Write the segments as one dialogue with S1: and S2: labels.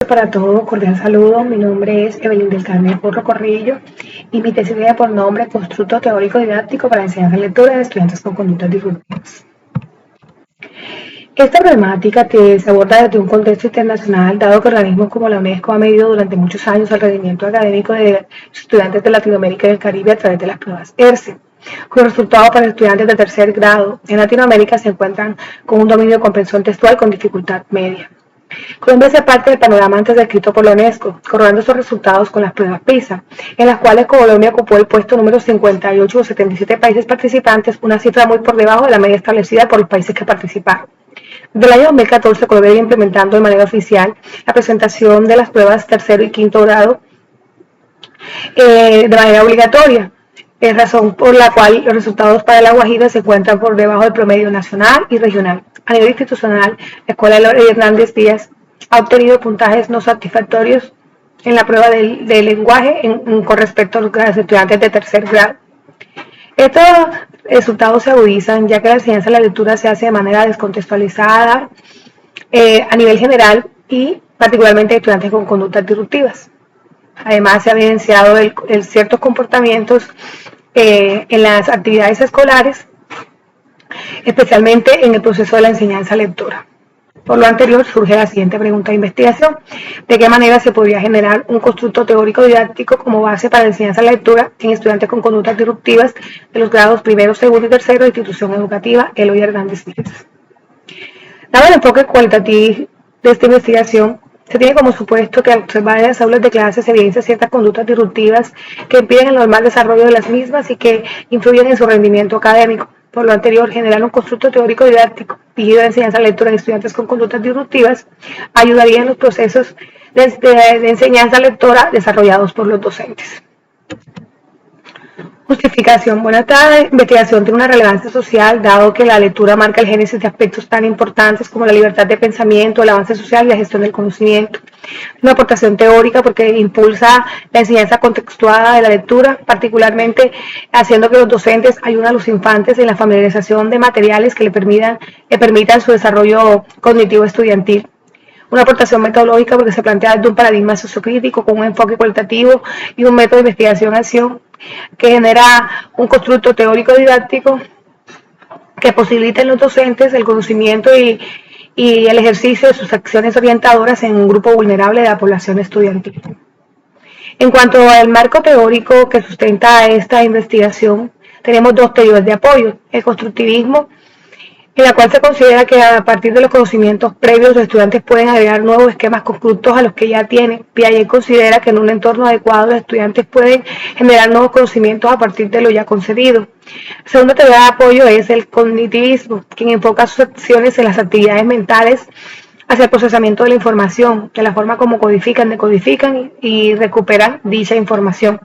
S1: Para todos, cordial saludo. Mi nombre es Evelyn del Carmen Porro Corrillo y mi tesis tiene por nombre Constructo Teórico Didáctico para enseñanza de lectura de estudiantes con conductas disruptivas. Esta problemática que se aborda desde un contexto internacional, dado que organismos como la UNESCO han medido durante muchos años el rendimiento académico de estudiantes de Latinoamérica y del Caribe a través de las pruebas ERCE, cuyos resultados para estudiantes de tercer grado en Latinoamérica se encuentran con un dominio de comprensión textual con dificultad media. Colombia hace parte del panorama antes descrito por la UNESCO, corroborando estos resultados con las pruebas PISA, en las cuales Colombia ocupó el puesto número 58 de 77 países participantes, una cifra muy por debajo de la media establecida por los países que participaron. Desde el año 2014, Colombia viene implementando de manera oficial la presentación de las pruebas tercero y quinto grado de manera obligatoria, razón por la cual los resultados para La Guajira se encuentran por debajo del promedio nacional y regional. A nivel institucional, la Escuela Eloy Hernández Díaz ha obtenido puntajes no satisfactorios en la prueba de lenguaje con respecto a los estudiantes de tercer grado. Estos resultados se agudizan ya que la enseñanza de la lectura se hace de manera descontextualizada a nivel general y particularmente de estudiantes con conductas disruptivas. Además, se ha evidenciado ciertos comportamientos en las actividades escolares, especialmente en el proceso de la enseñanza-lectura. Por lo anterior, surge la siguiente pregunta de investigación: ¿de qué manera se podría generar un constructo teórico didáctico como base para la enseñanza-lectura en estudiantes con conductas disruptivas de los grados primero, segundo y tercero de institución educativa Eloy Hernández Díaz? Dado el enfoque cualitativo de esta investigación, se tiene como supuesto que al observar en las aulas de clase se evidencian ciertas conductas disruptivas que impiden el normal desarrollo de las mismas y que influyen en su rendimiento académico. Por lo anterior, generar un constructo teórico didáctico dirigido a la enseñanza-lectura en estudiantes con conductas disruptivas ayudaría en los procesos de enseñanza-lectora desarrollados por los docentes. Justificación. Bueno, esta investigación tiene una relevancia social, dado que la lectura marca el génesis de aspectos tan importantes como la libertad de pensamiento, el avance social y la gestión del conocimiento. Una aportación teórica porque impulsa la enseñanza contextuada de la lectura, particularmente haciendo que los docentes ayuden a los infantes en la familiarización de materiales que le permitan su desarrollo cognitivo estudiantil. Una aportación metodológica porque se plantea desde un paradigma sociocrítico con un enfoque cualitativo y un método de investigación-acción que genera un constructo teórico didáctico que posibilita en los docentes el conocimiento y el ejercicio de sus acciones orientadoras en un grupo vulnerable de la población estudiantil. En cuanto al marco teórico que sustenta esta investigación, tenemos dos teorías de apoyo: el constructivismo, en la cual se considera que a partir de los conocimientos previos los estudiantes pueden agregar nuevos esquemas constructos a los que ya tienen. Piaget considera que en un entorno adecuado los estudiantes pueden generar nuevos conocimientos a partir de lo ya concedido. La segunda teoría de apoyo es el cognitivismo, quien enfoca sus acciones en las actividades mentales hacia el procesamiento de la información, de la forma como codifican, decodifican y recuperan dicha información.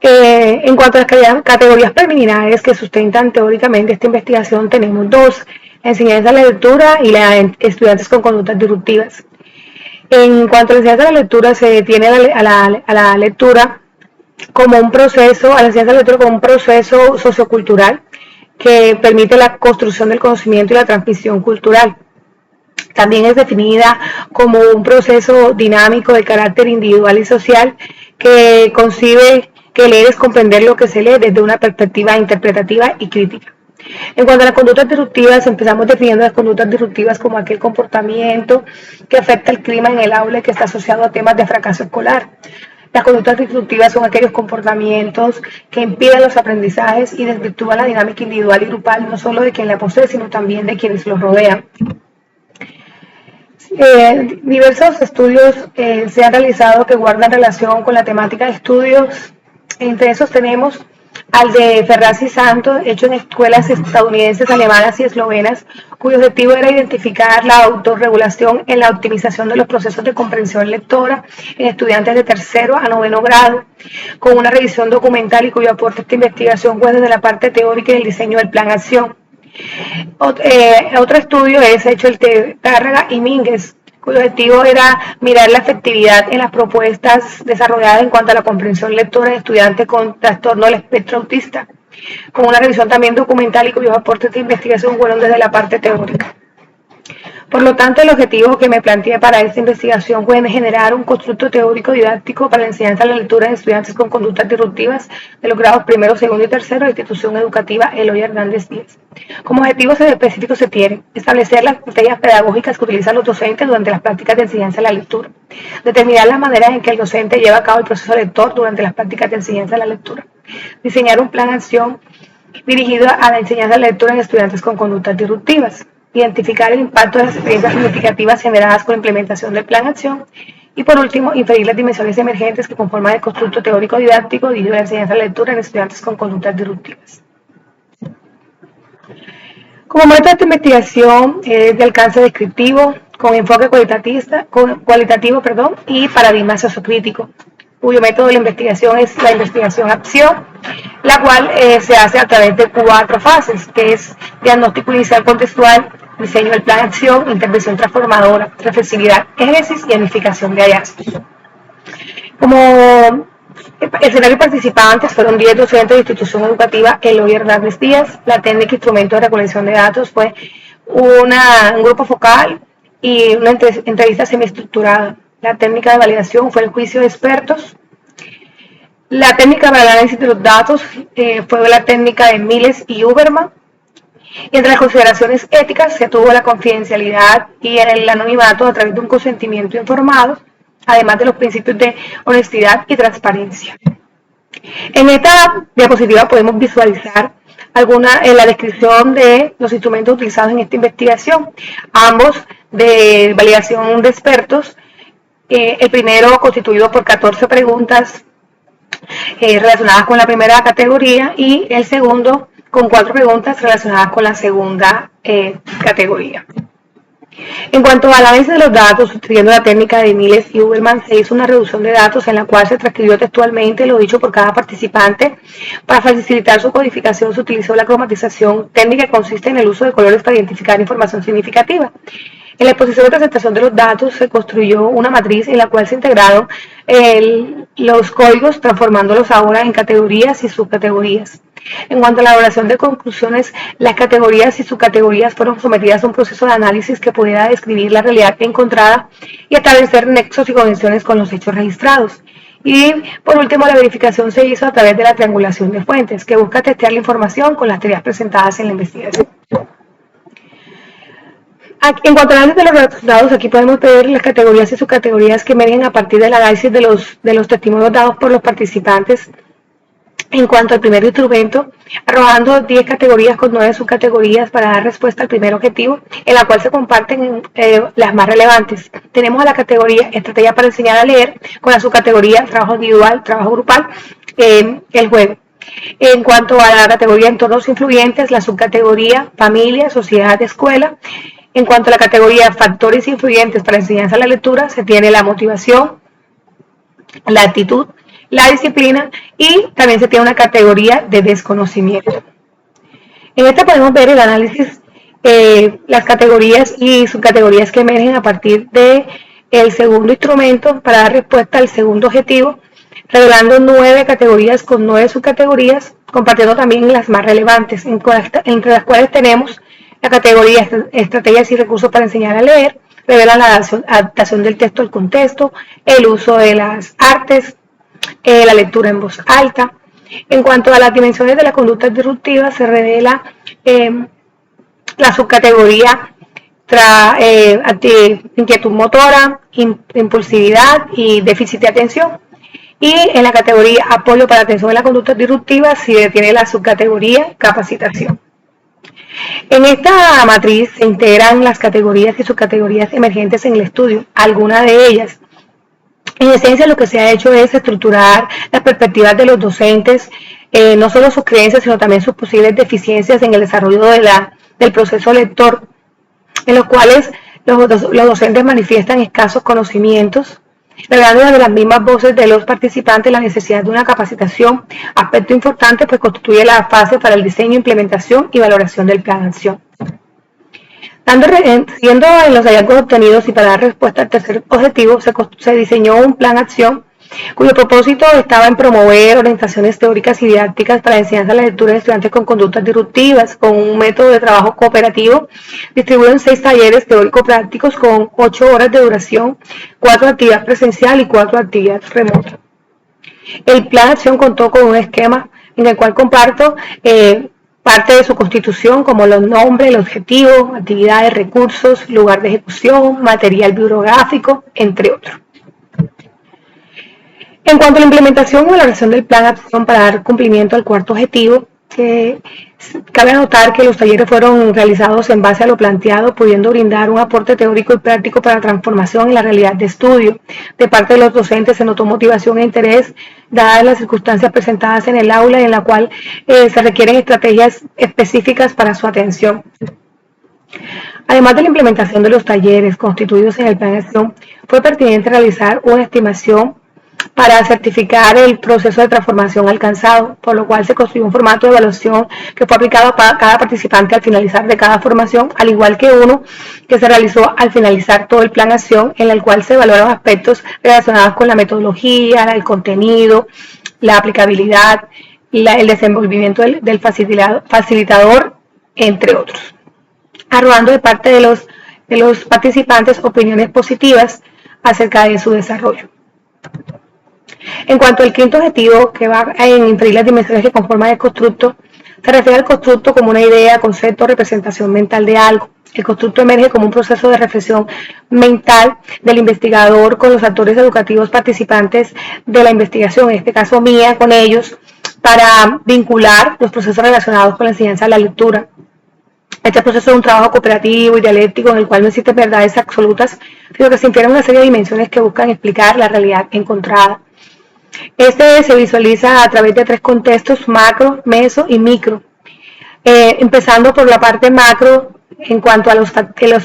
S1: En cuanto a las categorías preliminares que sustentan teóricamente esta investigación, tenemos dos: la enseñanza de la lectura y la de estudiantes con conductas disruptivas. En cuanto a la enseñanza de la lectura, se tiene a la lectura como un proceso, a la enseñanza de la lectura como un proceso sociocultural que permite la construcción del conocimiento y la transmisión cultural. También es definida como un proceso dinámico de carácter individual y social que concibe que leer es comprender lo que se lee desde una perspectiva interpretativa y crítica. En cuanto a las conductas disruptivas, empezamos definiendo las conductas disruptivas como aquel comportamiento que afecta el clima en el aula y que está asociado a temas de fracaso escolar. Las conductas disruptivas son aquellos comportamientos que impiden los aprendizajes y desvirtúan la dinámica individual y grupal, no solo de quien la posee, sino también de quienes los rodean. Diversos estudios se han realizado que guardan relación con la temática de estudios. Entre esos tenemos al de Ferraz y Santos, hecho en escuelas estadounidenses, alemanas y eslovenas, cuyo objetivo era identificar la autorregulación en la optimización de los procesos de comprensión lectora en estudiantes de tercero a noveno grado, con una revisión documental y cuyo aporte a esta investigación fue desde la parte teórica y el diseño del plan acción. Otro estudio es hecho el de Tárrega y Mínguez, cuyo objetivo era mirar la efectividad en las propuestas desarrolladas en cuanto a la comprensión lectora de estudiantes con trastorno del espectro autista, con una revisión también documental y cuyos aportes de investigación fueron desde la parte teórica. Por lo tanto, el objetivo que me planteé para esta investigación fue generar un constructo teórico didáctico para la enseñanza de la lectura de estudiantes con conductas disruptivas de los grados primero, segundo y tercero de la institución educativa Eloy Hernández Díaz. Como objetivos específicos se tiene establecer las estrategias pedagógicas que utilizan los docentes durante las prácticas de enseñanza de la lectura, determinar las maneras en que el docente lleva a cabo el proceso lector durante las prácticas de enseñanza de la lectura, diseñar un plan de acción dirigido a la enseñanza de la lectura en estudiantes con conductas disruptivas, identificar el impacto de las experiencias significativas generadas con la implementación del plan de acción y, por último, inferir las dimensiones emergentes que conforman el constructo teórico didáctico dirigido a la enseñanza de la lectura en estudiantes con conductas disruptivas. Como método de esta investigación es de alcance descriptivo, con enfoque cualitativo y paradigma sociocrítico, cuyo método de la investigación es la investigación-acción, la cual se hace a través de 4 fases, que es diagnóstico inicial contextual, diseño del plan de acción, intervención transformadora, reflexividad, génesis y unificación de hallazgos. Como escenarios participantes fueron 10 docentes de institución educativa Eloy Hernández Díaz. La técnica instrumento de recolección de datos fue un grupo focal y una entrevista semiestructurada. La técnica de validación fue el juicio de expertos. La técnica para el análisis de los datos fue la técnica de Miles y Huberman. Y entre las consideraciones éticas se tuvo la confidencialidad y el anonimato a través de un consentimiento informado, además de los principios de honestidad y transparencia. En esta diapositiva podemos visualizar la descripción de los instrumentos utilizados en esta investigación, ambos de validación de expertos. El primero constituido por 14 preguntas relacionadas con la primera categoría y el segundo con 4 preguntas relacionadas con la segunda categoría. En cuanto al análisis de los datos, utilizando la técnica de Miles y Huberman, se hizo una reducción de datos en la cual se transcribió textualmente lo dicho por cada participante. Para facilitar su codificación se utilizó la cromatización, técnica que consiste en el uso de colores para identificar información significativa. En la exposición de presentación de los datos se construyó una matriz en la cual se integraron los códigos, transformándolos ahora en categorías y subcategorías. En cuanto a la elaboración de conclusiones, las categorías y subcategorías fueron sometidas a un proceso de análisis que pudiera describir la realidad encontrada y establecer nexos y conexiones con los hechos registrados. Y por último, la verificación se hizo a través de la triangulación de fuentes, que busca testear la información con las teorías presentadas en la investigación. En cuanto al análisis de los resultados, aquí podemos ver las categorías y subcategorías que emergen a partir del análisis de los testimonios dados por los participantes. En cuanto al primer instrumento, arrojando 10 categorías con 9 subcategorías para dar respuesta al primer objetivo, en la cual se comparten las más relevantes. Tenemos a la categoría Estrategia para enseñar a leer, con la subcategoría Trabajo individual, Trabajo grupal, el juego. En cuanto a la categoría Entornos influyentes, la subcategoría Familia, Sociedad, Escuela. En cuanto a la categoría Factores influyentes para la enseñanza de la lectura, se tiene la motivación, la actitud, la disciplina y también se tiene una categoría de desconocimiento. En esta podemos ver el análisis, las categorías y subcategorías que emergen a partir del segundo instrumento para dar respuesta al segundo objetivo, revelando 9 categorías con 9 subcategorías, compartiendo también las más relevantes, entre las cuales tenemos la categoría Estrategias y recursos para enseñar a leer, revela la adaptación del texto al contexto, el uso de las artes, la lectura en voz alta. En cuanto a las dimensiones de la conducta disruptiva, se revela la subcategoría inquietud motora, impulsividad y déficit de atención. Y en la categoría apoyo para atención en la conducta disruptiva se tiene la subcategoría capacitación. En esta matriz se integran las categorías y subcategorías emergentes en el estudio, algunas de ellas. En esencia, lo que se ha hecho es estructurar las perspectivas de los docentes, no solo sus creencias, sino también sus posibles deficiencias en el desarrollo del proceso lector, en los cuales los docentes manifiestan escasos conocimientos, revelando desde las mismas voces de los participantes la necesidad de una capacitación, aspecto importante pues constituye la fase para el diseño, implementación y valoración del plan de acción. Siguiendo en los hallazgos obtenidos y para dar respuesta al tercer objetivo, se diseñó un plan de acción cuyo propósito estaba en promover orientaciones teóricas y didácticas para la enseñanza de la lectura de estudiantes con conductas disruptivas, con un método de trabajo cooperativo, distribuido en 6 talleres teórico-prácticos con 8 horas de duración, 4 de actividad presencial y 4 de actividad remota. El plan de acción contó con un esquema en el cual comparto parte de su constitución, como los nombres, el objetivo, actividades, recursos, lugar de ejecución, material bibliográfico, entre otros. En cuanto a la implementación y valoración del plan de acción para dar cumplimiento al cuarto objetivo, cabe anotar que los talleres fueron realizados en base a lo planteado, pudiendo brindar un aporte teórico y práctico para la transformación en la realidad de estudio. De parte de los docentes se notó motivación e interés, dadas las circunstancias presentadas en el aula, en la cual se requieren estrategias específicas para su atención. Además de la implementación de los talleres constituidos en el plan de acción, fue pertinente realizar una estimación para certificar el proceso de transformación alcanzado, por lo cual se construyó un formato de evaluación que fue aplicado para cada participante al finalizar de cada formación, al igual que uno que se realizó al finalizar todo el plan de acción, en el cual se evaluaron aspectos relacionados con la metodología, el contenido, la aplicabilidad, el desenvolvimiento del facilitador, entre otros, arrojando de parte de los participantes opiniones positivas acerca de su desarrollo. En cuanto al quinto objetivo, que va a inferir las dimensiones que conforman el constructo, se refiere al constructo como una idea, concepto, representación mental de algo. El constructo emerge como un proceso de reflexión mental del investigador con los actores educativos participantes de la investigación, en este caso mía, con ellos, para vincular los procesos relacionados con la enseñanza de la lectura. Este proceso es un trabajo cooperativo y dialéctico en el cual no existen verdades absolutas, sino que se infieren una serie de dimensiones que buscan explicar la realidad encontrada. Este se visualiza a través de 3 contextos: macro, meso y micro. Empezando por la parte macro, en cuanto a los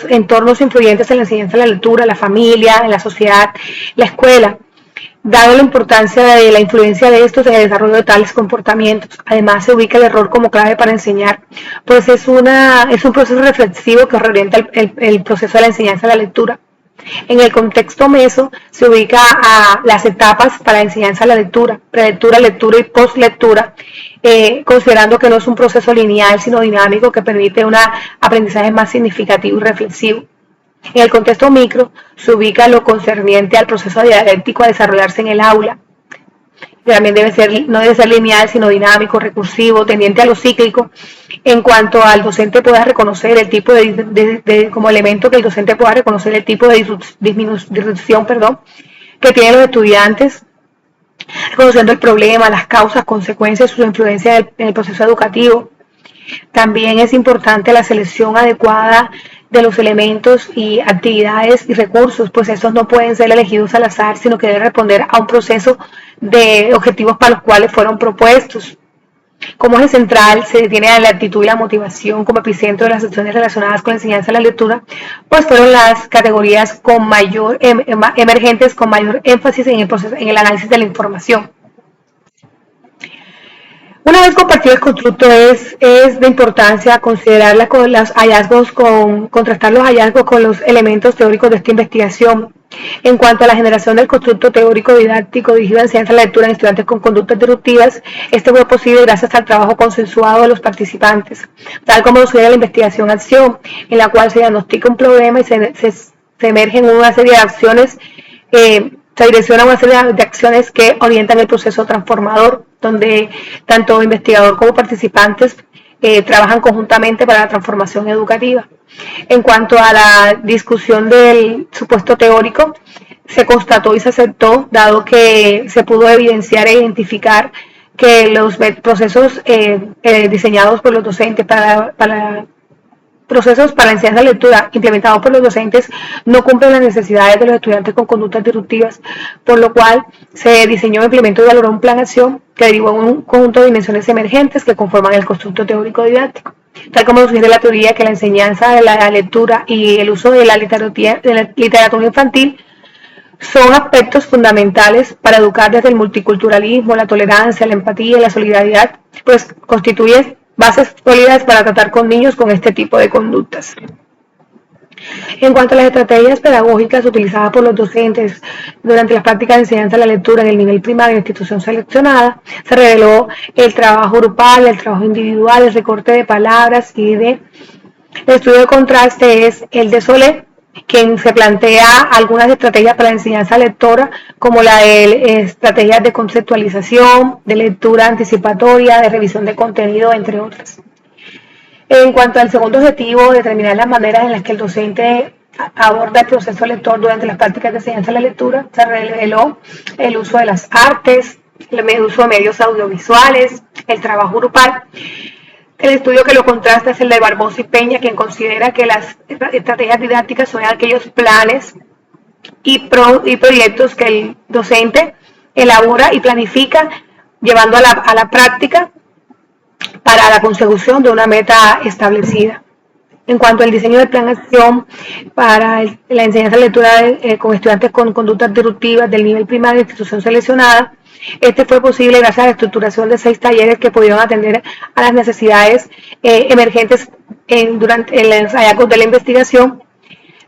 S1: entornos influyentes en la enseñanza de la lectura, la familia, en la sociedad, la escuela, dado la importancia de la influencia de estos en el desarrollo de tales comportamientos. Además, se ubica el error como clave para enseñar, pues es un proceso reflexivo que reorienta el proceso de la enseñanza de la lectura. En el contexto meso se ubica a las etapas para la enseñanza de la lectura: prelectura, lectura y postlectura, considerando que no es un proceso lineal, sino dinámico, que permite un aprendizaje más significativo y reflexivo. En el contexto micro se ubica lo concerniente al proceso dialéctico a desarrollarse en el aula. También no debe ser lineal, sino dinámico, recursivo, tendiente a lo cíclico, en cuanto al docente pueda reconocer el tipo como elemento que el docente pueda reconocer el tipo de disrupción que tienen los estudiantes, reconociendo el problema, las causas, consecuencias, su influencia en el proceso educativo. También es importante la selección adecuada de los elementos y actividades y recursos, pues estos no pueden ser elegidos al azar, sino que deben responder a un proceso de objetivos para los cuales fueron propuestos. Como eje central se tiene a la actitud y la motivación como epicentro de las acciones relacionadas con la enseñanza de la lectura, pues fueron las categorías con mayor emergentes con mayor énfasis en el análisis de la información. Una vez compartido el constructo, es de importancia considerar contrastar los hallazgos con los elementos teóricos de esta investigación. En cuanto a la generación del constructo teórico didáctico dirigido a enseñanza de la lectura en estudiantes con conductas disruptivas, este fue posible gracias al trabajo consensuado de los participantes, tal como lo sugiere la investigación-acción, en la cual se diagnostica un problema y se emergen una serie de acciones, se direcciona una serie de acciones que orientan el proceso transformador, donde tanto investigador como participantes trabajan conjuntamente para la transformación educativa. En cuanto a la discusión del supuesto teórico, se constató y se aceptó, dado que se pudo evidenciar e identificar que los procesos diseñados por los docentes procesos para la enseñanza de lectura implementados por los docentes no cumplen las necesidades de los estudiantes con conductas disruptivas, por lo cual se diseñó, implementó y valoró un plan de acción que derivó en un conjunto de dimensiones emergentes que conforman el constructo teórico didáctico, tal como sugiere la teoría que la enseñanza de la lectura y el uso de la literatura infantil son aspectos fundamentales para educar desde el multiculturalismo, la tolerancia, la empatía y la solidaridad, pues constituyen bases sólidas para tratar con niños con este tipo de conductas. En cuanto a las estrategias pedagógicas utilizadas por los docentes durante las prácticas de enseñanza de la lectura en el nivel primario de institución seleccionada, se reveló el trabajo grupal, el trabajo individual, el recorte de palabras y de... El estudio de contraste es el de Solé, quien se plantea algunas estrategias para la enseñanza lectora, como la de estrategias de conceptualización, de lectura anticipatoria, de revisión de contenido, entre otras. En cuanto al segundo objetivo, determinar las maneras en las que el docente aborda el proceso lector durante las prácticas de enseñanza de la lectura, se reveló el uso de las artes, el uso de medios audiovisuales, el trabajo grupal. El estudio que lo contrasta es el de Barbosa y Peña, quien considera que las estrategias didácticas son aquellos planes y proyectos que el docente elabora y planifica, llevando a la práctica para la consecución de una meta establecida. En cuanto al diseño del plan de acción para la enseñanza de lectura con estudiantes con conductas disruptivas del nivel primario de institución seleccionada, este fue posible gracias a la estructuración de 6 talleres que pudieron atender a las necesidades emergentes durante los hallazgos de la investigación,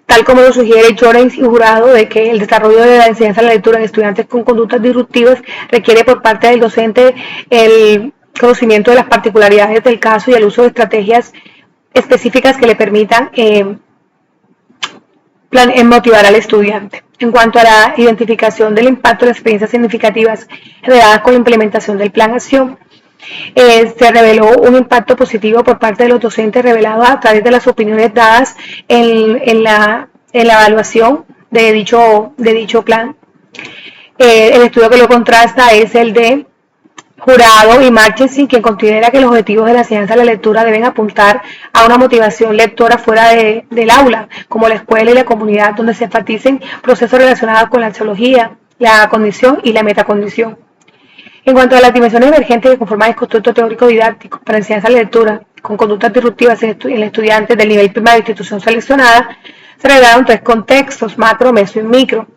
S1: tal como lo sugiere Llorens y Jurado, de que el desarrollo de la enseñanza de la lectura en estudiantes con conductas disruptivas requiere por parte del docente el conocimiento de las particularidades del caso y el uso de estrategias específicas que le permitan motivar al estudiante. En cuanto a la identificación del impacto de las experiencias significativas generadas con la implementación del plan de acción, se reveló un impacto positivo por parte de los docentes revelado a través de las opiniones dadas en la evaluación de dicho plan. El estudio que lo contrasta es el de Jurado y Marchesi, quien considera que los objetivos de la enseñanza de la lectura deben apuntar a una motivación lectora fuera del aula, como la escuela y la comunidad, donde se enfaticen procesos relacionados con la axiología, la cognición y la metacognición. En cuanto a las dimensiones emergentes que conforman el constructo teórico didáctico para enseñanza de la lectura con conductas disruptivas en estudiantes del nivel primario de institución seleccionada, se revelaron 3 contextos: macro, meso y micro,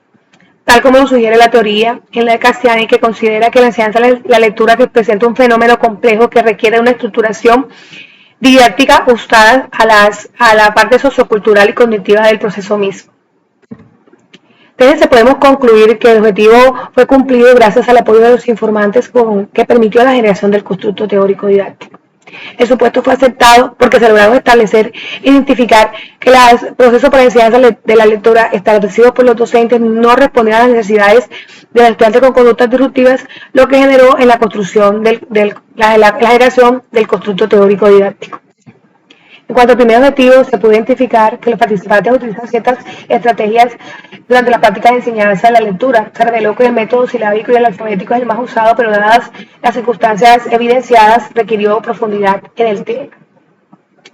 S1: tal como lo sugiere la teoría en la de Castiani, que considera que la enseñanza de la lectura presenta un fenómeno complejo que requiere una estructuración didáctica ajustada a la parte sociocultural y cognitiva del proceso mismo. Entonces podemos concluir que el objetivo fue cumplido gracias al apoyo de los informantes que permitió la generación del constructo teórico didáctico. El supuesto fue aceptado porque se lograron establecer e identificar que los procesos para la enseñanza de la lectura establecidos por los docentes no respondían a las necesidades de los estudiantes con conductas disruptivas, lo que generó en la construcción la generación del constructo teórico didáctico. En cuanto al primer objetivo, se pudo identificar que los participantes utilizan ciertas estrategias durante la práctica de enseñanza de la lectura. Se reveló que el método silábico y el alfabético es el más usado, pero dadas las circunstancias evidenciadas, requirió profundidad en el tema.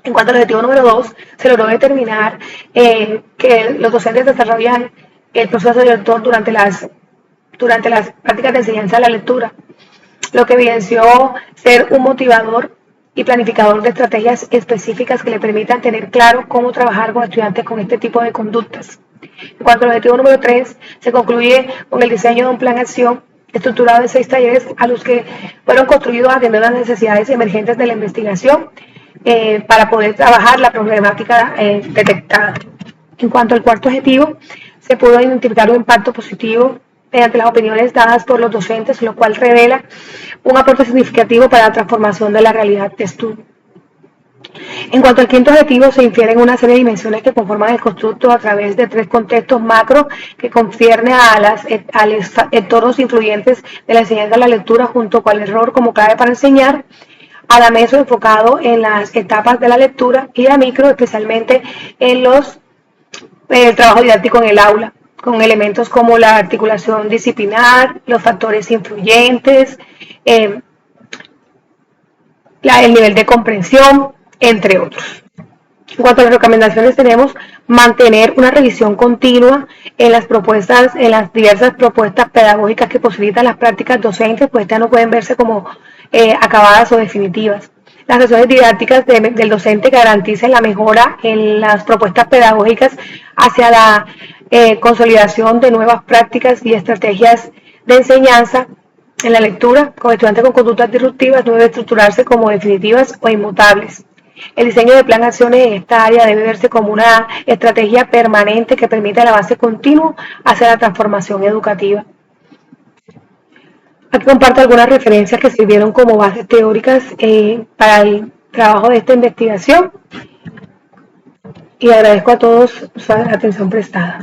S1: En cuanto al objetivo número 2, se logró determinar que los docentes desarrollan el proceso de lector durante las prácticas de enseñanza de la lectura, lo que evidenció ser un motivador y planificador de estrategias específicas que le permitan tener claro cómo trabajar con estudiantes con este tipo de conductas. En cuanto al objetivo número 3, se concluye con el diseño de un plan de acción estructurado en 6 talleres a los que fueron construidos atendiendo las necesidades emergentes de la investigación para poder trabajar la problemática detectada. En cuanto al cuarto objetivo, se pudo identificar un impacto positivo mediante las opiniones dadas por los docentes, lo cual revela un aporte significativo para la transformación de la realidad de estudio. En cuanto al quinto objetivo, se infieren una serie de dimensiones que conforman el constructo a través de 3 contextos macro que conciernen a los entornos influyentes de la enseñanza de la lectura junto con el error como clave para enseñar, a la meso enfocado en las etapas de la lectura y a micro especialmente en el trabajo didáctico en el aula, con elementos como la articulación disciplinar, los factores influyentes, el nivel de comprensión, entre otros. En cuanto a las recomendaciones, tenemos mantener una revisión continua en las diversas propuestas pedagógicas que posibilitan las prácticas docentes, pues estas no pueden verse como acabadas o definitivas. Las sesiones didácticas del docente garanticen la mejora en las propuestas pedagógicas hacia la consolidación de nuevas prácticas y estrategias de enseñanza en la lectura con estudiantes con conductas disruptivas no debe estructurarse como definitivas o inmutables. El diseño de plan de acciones en esta área debe verse como una estrategia permanente que permite el avance continuo hacia la transformación educativa. Aquí comparto algunas referencias que sirvieron como bases teóricas para el trabajo de esta investigación y agradezco a todos la atención prestada.